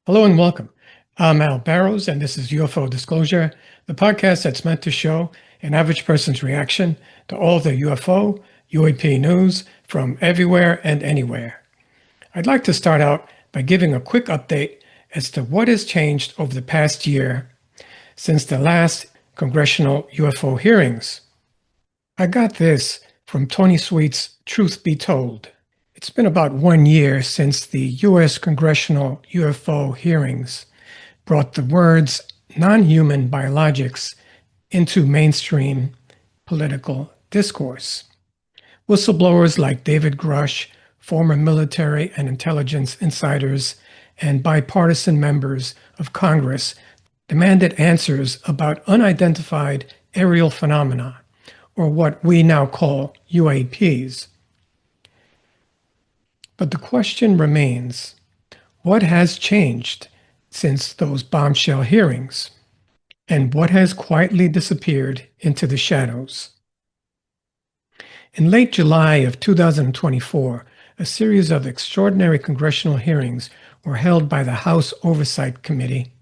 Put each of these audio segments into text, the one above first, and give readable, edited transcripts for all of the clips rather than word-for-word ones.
Hello and welcome. I'm Al Barrows, and this is UFO Disclosure, the podcast that's meant to show an average person's reaction to all the UFO, UAP news from everywhere and anywhere. I'd like to start out by giving a quick update as to what has changed over the past year since the last congressional UFO hearings. I got this from Tony Sweet's Truth Be Told. It's been about 1 year since the U.S. congressional UFO hearings brought the words non-human biologics into mainstream political discourse. Whistleblowers like David Grush, former military and intelligence insiders, and bipartisan members of Congress demanded answers about unidentified aerial phenomena, or what we now call UAPs. But the question remains, what has changed since those bombshell hearings? And what has quietly disappeared into the shadows? In late July of 2024, a series of extraordinary congressional hearings were held by the House Oversight Committee.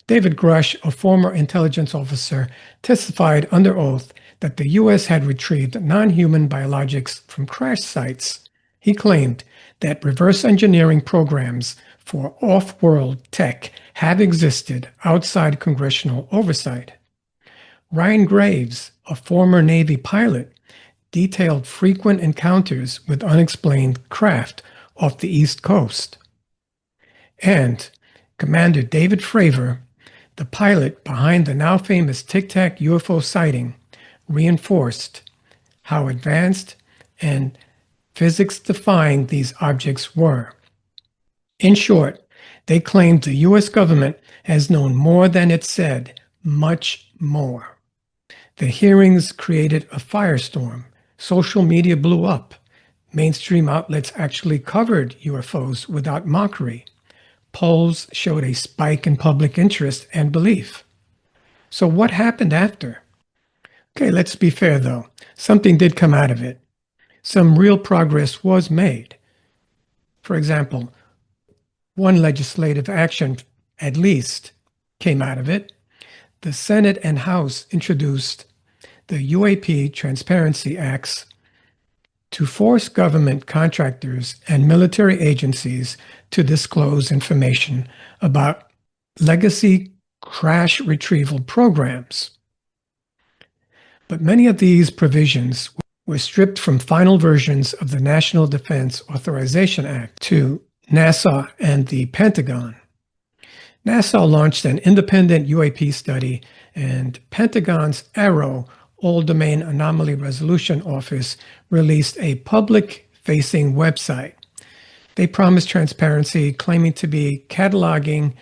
David Grush, a former intelligence officer, testified under oath that the U.S. had retrieved non-human biologics from crash sites. He claimed that reverse engineering programs for off-world tech have existed outside congressional oversight. Ryan Graves, a former Navy pilot, detailed frequent encounters with unexplained craft off the East Coast. And Commander David Fravor, the pilot behind the now famous Tic Tac UFO sighting, reinforced how advanced and physics-defying these objects were. In short, they claimed the U.S. government has known more than it said, much more. The hearings created a firestorm. Social media blew up. Mainstream outlets actually covered UFOs without mockery. Polls showed a spike in public interest and belief. So what happened after? Okay, let's be fair though. Something did come out of it. Some real progress was made. For example, one legislative action, at least, came out of it. The Senate and House introduced the UAP Transparency Acts to force government contractors and military agencies to disclose information about legacy crash retrieval programs. But many of these provisions were stripped from final versions of the National Defense Authorization Act to NASA and the Pentagon. NASA launched an independent UAP study, and Pentagon's AARO, All Domain Anomaly Resolution Office, released a public-facing website. They promised transparency, claiming to be cataloging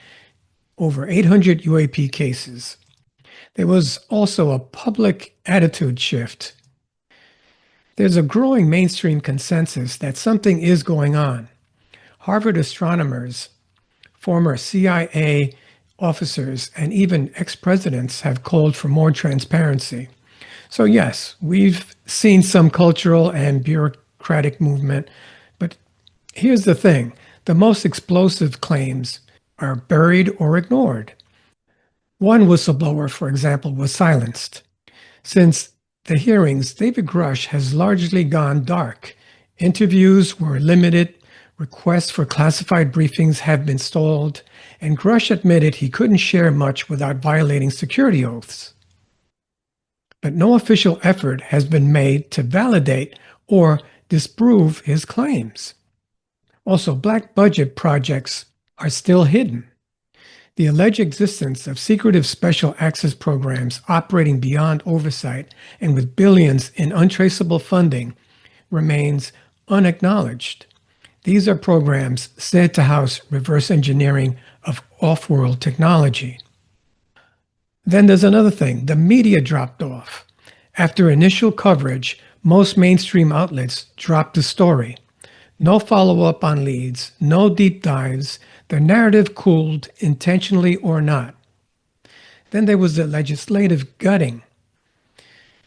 over 800 UAP cases. There was also a public attitude shift. There's a growing mainstream consensus that something is going on. Harvard astronomers, former CIA officers, and even ex-presidents have called for more transparency. So yes, we've seen some cultural and bureaucratic movement, but here's the thing. The most explosive claims are buried or ignored. One whistleblower, for example, was silenced. Since the hearings, David Grush has largely gone dark. Interviews were limited, requests for classified briefings have been stalled, and Grush admitted he couldn't share much without violating security oaths. But no official effort has been made to validate or disprove his claims. Also, black budget projects are still hidden. The alleged existence of secretive special access programs operating beyond oversight and with billions in untraceable funding remains unacknowledged. These are programs said to house reverse engineering of off-world technology. Then there's another thing. The media dropped off. After initial coverage, most mainstream outlets dropped the story. No follow-up on leads, no deep dives. The narrative cooled, intentionally or not. Then there was the legislative gutting.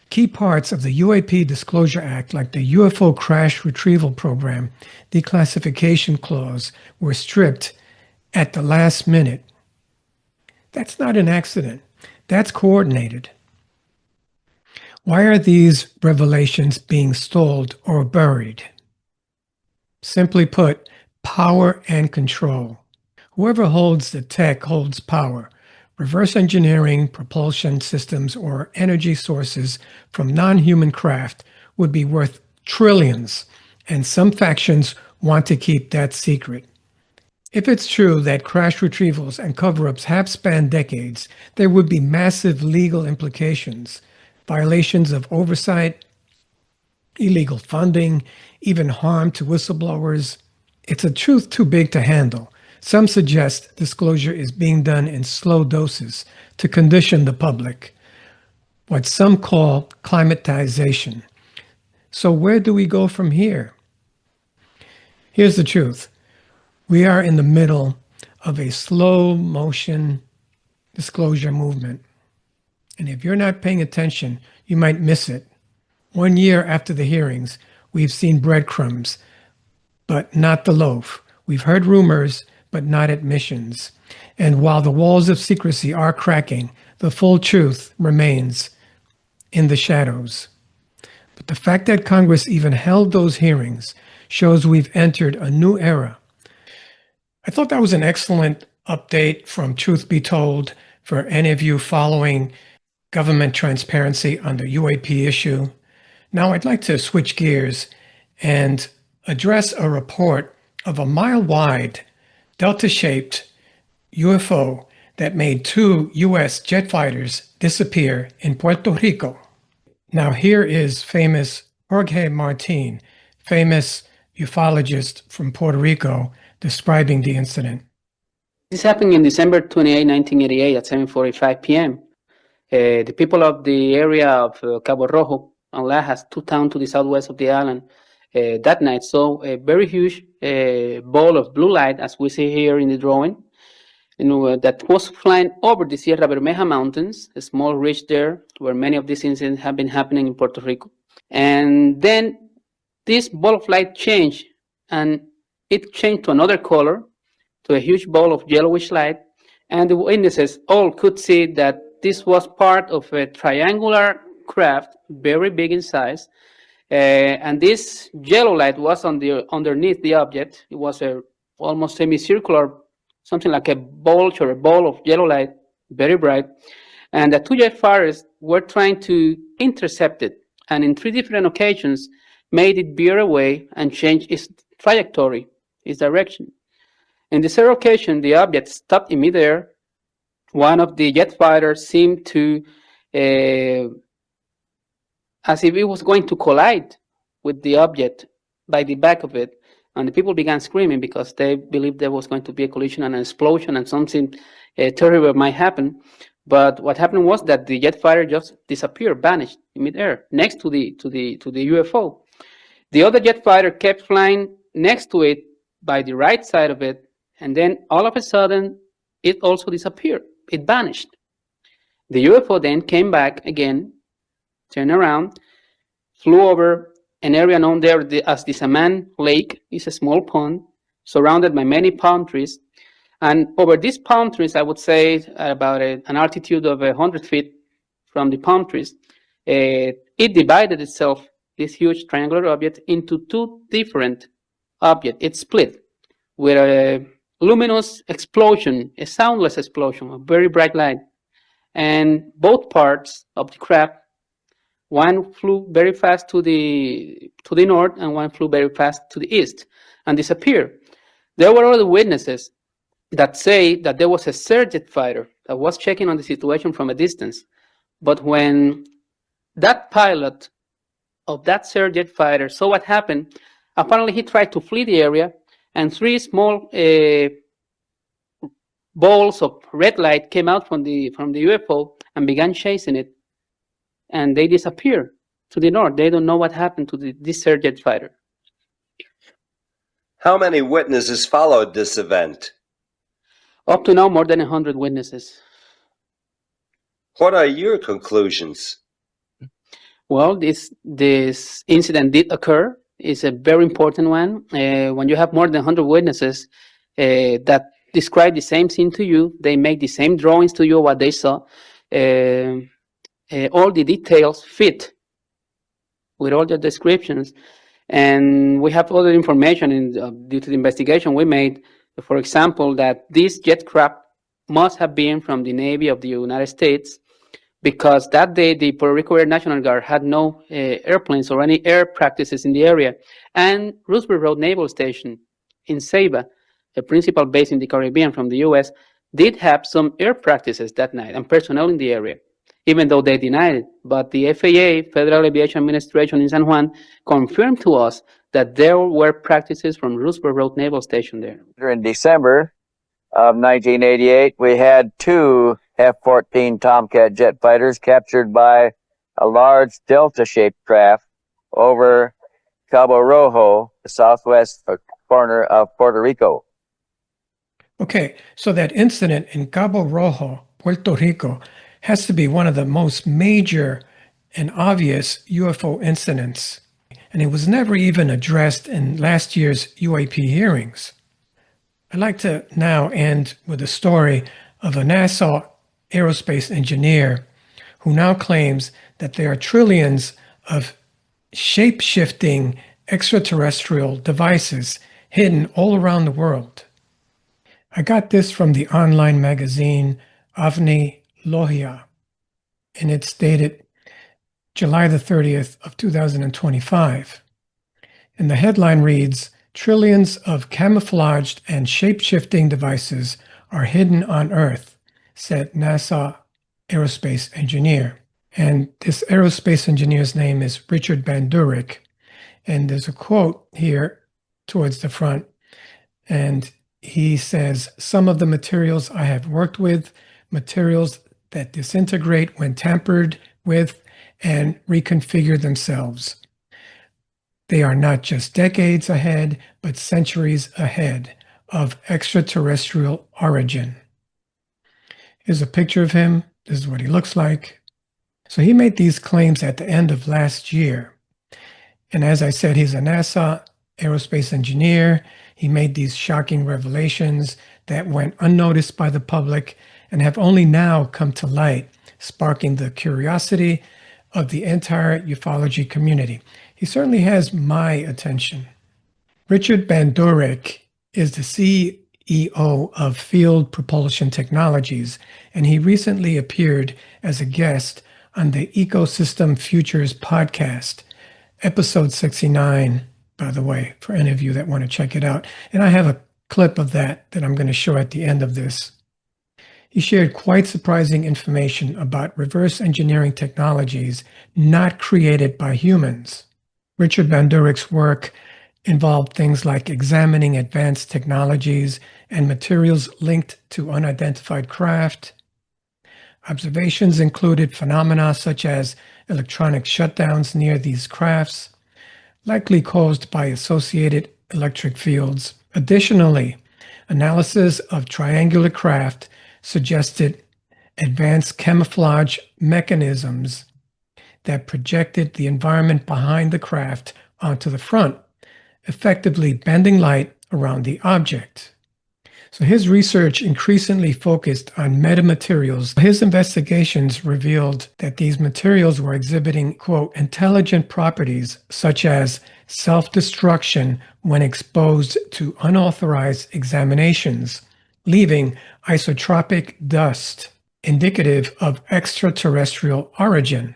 Key parts of the UAP Disclosure Act, like the UFO Crash Retrieval Program declassification clause, were stripped at the last minute. That's not an accident. That's coordinated. Why are these revelations being stalled or buried? Simply put, power and control. Whoever holds the tech holds power. Reverse engineering propulsion systems or energy sources from non-human craft would be worth trillions, and some factions want to keep that secret. If it's true that crash retrievals and cover-ups have spanned decades, there would be massive legal implications, violations of oversight, illegal funding, even harm to whistleblowers. It's a truth too big to handle. Some suggest disclosure is being done in slow doses to condition the public, what some call climatization. So where do we go from here? Here's the truth. We are in the middle of a slow motion disclosure movement. And if you're not paying attention, you might miss it. 1 year after the hearings, we've seen breadcrumbs, but not the loaf. We've heard rumors, but not admissions. And while the walls of secrecy are cracking, the full truth remains in the shadows. But the fact that Congress even held those hearings shows we've entered a new era. I thought that was an excellent update from Truth Be Told for any of you following government transparency on the UAP issue. Now I'd like to switch gears and address a report of a mile-wide, delta-shaped UFO that made 2 U.S. jet fighters disappear in Puerto Rico. Now here is famous Jorge Martin, famous ufologist from Puerto Rico, describing the incident. This happened in December 28, 1988 at 7:45 p.m. The people of the area of Cabo Rojo and Lajas, 2 towns to the southwest of the island, that night saw a very huge ball of blue light, as we see here in the drawing, that was flying over the Sierra Bermeja Mountains, a small ridge there where many of these incidents have been happening in Puerto Rico. And then this ball of light changed, and it changed to another color, to a huge ball of yellowish light, and the witnesses all could see that this was part of a triangular craft, very big in size, and this yellow light was underneath the object. It was a almost semicircular, something like a bulge or a ball of yellow light, very bright, and the 2 jet fighters were trying to intercept it, and in 3 different occasions made it veer away and change its trajectory, its direction. In the 3rd occasion, the object stopped in midair. One of the jet fighters seemed to, as if it was going to collide with the object by the back of it. And the people began screaming because they believed there was going to be a collision and an explosion and something terrible might happen. But what happened was that the jet fighter just disappeared, vanished in midair next to the UFO. The other jet fighter kept flying next to it by the right side of it, and then all of a sudden it also disappeared. It vanished. The UFO then came back again, turned around, flew over an area known there as the Saman Lake. It's a small pond surrounded by many palm trees. And over these palm trees, I would say at about an altitude of 100 feet from the palm trees, it divided itself, this huge triangular object, into 2 different objects. It split with a luminous explosion, a soundless explosion, a very bright light. And both parts of the craft, one flew very fast to the north and one flew very fast to the east and disappeared. There were other witnesses that say that there was a surjet fighter that was checking on the situation from a distance. But when that pilot of that surjet fighter saw what happened, apparently he tried to flee the area, and 3 small balls of red light came out from the UFO and began chasing it, and they disappeared to the north. They don't know what happened to this surjet fighter. How many witnesses followed this event? Up to now, more than 100 witnesses. What are your conclusions? Well, this incident did occur. It's a very important one. When you have more than 100 witnesses that describe the same thing to you. They make the same drawings to you, what they saw. All the details fit with all the descriptions. And we have other information due to the investigation we made. For example, that this jet craft must have been from the Navy of the United States, because that day the Puerto Rico Air National Guard had no airplanes or any air practices in the area. And Roosevelt Road Naval Station in Ceiba, a principal base in the Caribbean from the U.S., did have some air practices that night and personnel in the area, even though they denied it. But the FAA, Federal Aviation Administration in San Juan, confirmed to us that there were practices from Roosevelt Road Naval Station there. In December of 1988, we had 2 F-14 Tomcat jet fighters captured by a large delta-shaped craft over Cabo Rojo, the southwest corner of Puerto Rico. Okay, so that incident in Cabo Rojo, Puerto Rico, has to be one of the most major and obvious UFO incidents, and it was never even addressed in last year's UAP hearings. I'd like to now end with a story of a NASA aerospace engineer who now claims that there are trillions of shape-shifting extraterrestrial devices hidden all around the world. I got this from the online magazine Avni Lohia, and it's dated July the 30th of 2025. And the headline reads, "Trillions of camouflaged and shape-shifting devices are hidden on Earth," said NASA aerospace engineer. And this aerospace engineer's name is Richard Bandurek. And there's a quote here towards the front. And he says, "Some of the materials I have worked with, materials that disintegrate when tampered with and reconfigure themselves. They are not just decades ahead, but centuries ahead of extraterrestrial origin." Here's a picture of him. This is what he looks like. So he made these claims at the end of last year. And as I said, he's a NASA aerospace engineer. He made these shocking revelations that went unnoticed by the public and have only now come to light, sparking the curiosity of the entire ufology community. He certainly has my attention. Richard Bandurek is the CEO of Field Propulsion Technologies, and he recently appeared as a guest on the Ecosystem Futures podcast, episode 69, by the way, for any of you that want to check it out. And I have a clip of that I'm going to show at the end of this. He shared quite surprising information about reverse engineering technologies not created by humans. Richard Bandurek's work involved things like examining advanced technologies and materials linked to unidentified craft. Observations included phenomena such as electronic shutdowns near these crafts, likely caused by associated electric fields. Additionally, analysis of triangular craft suggested advanced camouflage mechanisms that projected the environment behind the craft onto the front, effectively bending light around the object. So his research increasingly focused on metamaterials. His investigations revealed that these materials were exhibiting, quote, intelligent properties such as self-destruction when exposed to unauthorized examinations, leaving isotropic dust indicative of extraterrestrial origin.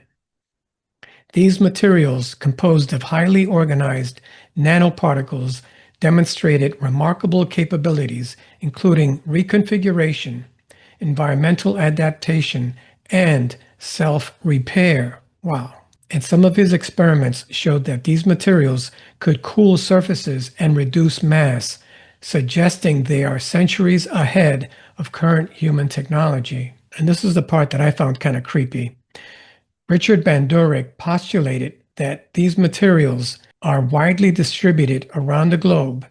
These materials, composed of highly organized nanoparticles, demonstrated remarkable capabilities, including reconfiguration, environmental adaptation, and self-repair. Wow. And some of his experiments showed that these materials could cool surfaces and reduce mass, suggesting they are centuries ahead of current human technology. And this is the part that I found kind of creepy. Richard Bandurek postulated that these materials are widely distributed around the globe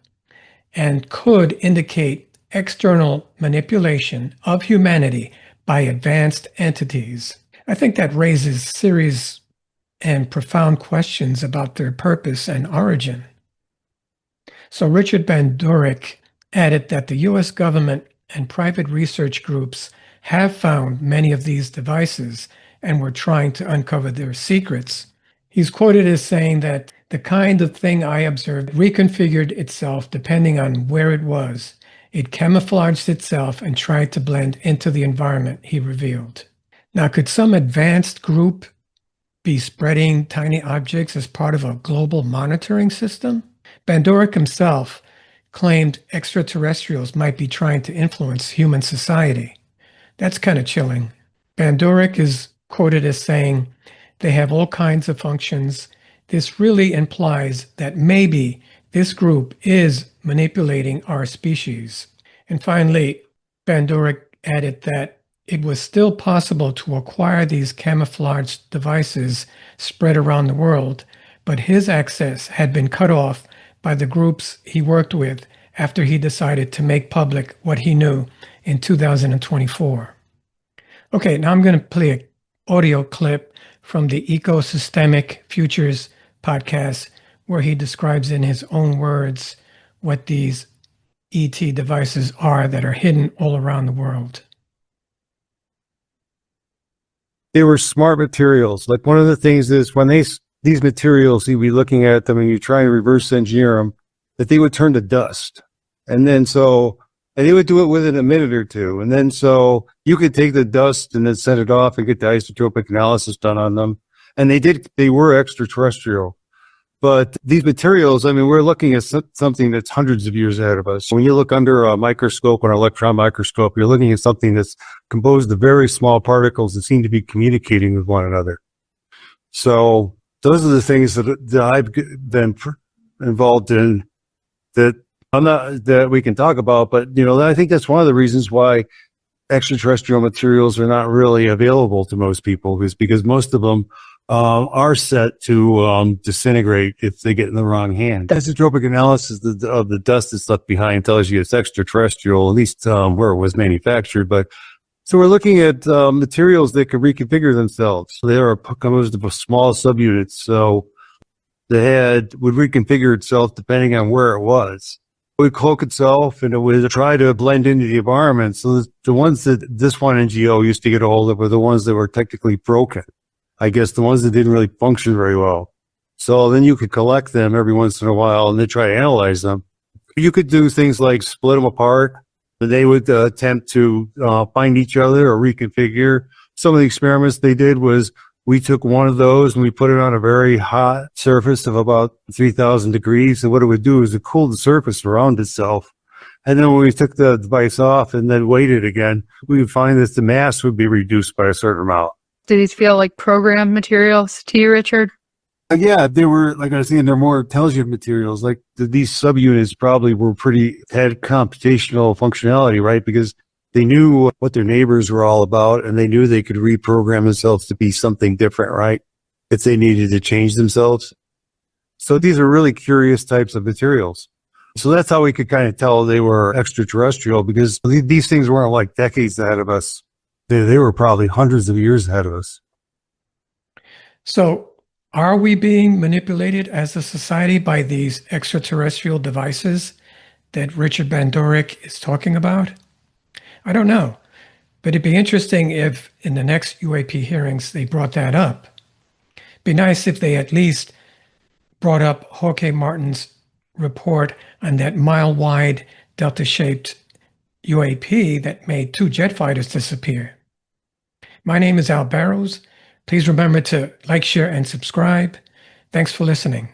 and could indicate external manipulation of humanity by advanced entities. I think that raises serious and profound questions about their purpose and origin. So Richard Bandurek added that the U.S. government and private research groups have found many of these devices and were trying to uncover their secrets. He's quoted as saying that the kind of thing I observed reconfigured itself depending on where it was. It camouflaged itself and tried to blend into the environment, he revealed. Now, could some advanced group be spreading tiny objects as part of a global monitoring system? Bandoric himself claimed extraterrestrials might be trying to influence human society. That's kind of chilling. Bandoric is quoted as saying, they have all kinds of functions. This really implies that maybe this group is manipulating our species. And finally, Bandoric added that it was still possible to acquire these camouflaged devices spread around the world, but his access had been cut off by the groups he worked with after he decided to make public what he knew in 2024. Okay, now I'm going to play an audio clip from the Ecosystemic Futures podcast where he describes in his own words what these ET devices are that are hidden all around the world. They were smart materials. Like one of the things is when these materials, you'd be looking at them and you try to reverse engineer them, that they would turn to dust. And they would do it within a minute or two. And then so you could take the dust and then set it off and get the isotopic analysis done on them. And they were extraterrestrial. But these materials, I mean, we're looking at something that's hundreds of years ahead of us. When you look under a microscope or an electron microscope, you're looking at something that's composed of very small particles that seem to be communicating with one another. So those are the things that I've been involved in that we can talk about. But, I think that's one of the reasons why extraterrestrial materials are not really available to most people, is because most of them are set to disintegrate if they get in the wrong hand. Isotopic analysis of the dust that's left behind tells you it's extraterrestrial, at least where it was manufactured. But so we're looking at materials that can reconfigure themselves. They are composed of small subunits, so the head would reconfigure itself depending on where it was. It would cloak itself and it would try to blend into the environment. So the ones that this one NGO used to get a hold of were the ones that were technically broken. I guess the ones that didn't really function very well. So then you could collect them every once in a while and then try to analyze them. You could do things like split them apart. They would attempt to find each other or reconfigure. Some of the experiments they did was we took one of those and we put it on a very hot surface of about 3,000 degrees. And what it would do is it cooled the surface around itself. And then when we took the device off and then weighted again, we would find that the mass would be reduced by a certain amount. Did these feel like programmed materials to you, Richard? Yeah, they were, like I was saying, they're more intelligent materials. Like these subunits probably had computational functionality, right? Because they knew what their neighbors were all about and they knew they could reprogram themselves to be something different, right? If they needed to change themselves. So these are really curious types of materials. So that's how we could kind of tell they were extraterrestrial, because these things weren't like decades ahead of us. They were probably hundreds of years ahead of us. So are we being manipulated as a society by these extraterrestrial devices that Richard Bandoric is talking about? I don't know, but it'd be interesting if in the next UAP hearings they brought that up. Be nice if they at least brought up Jorge Martin's report on that mile-wide delta-shaped UAP that made 2 jet fighters disappear. My name is Al Barrows. Please remember to like, share, and subscribe. Thanks for listening.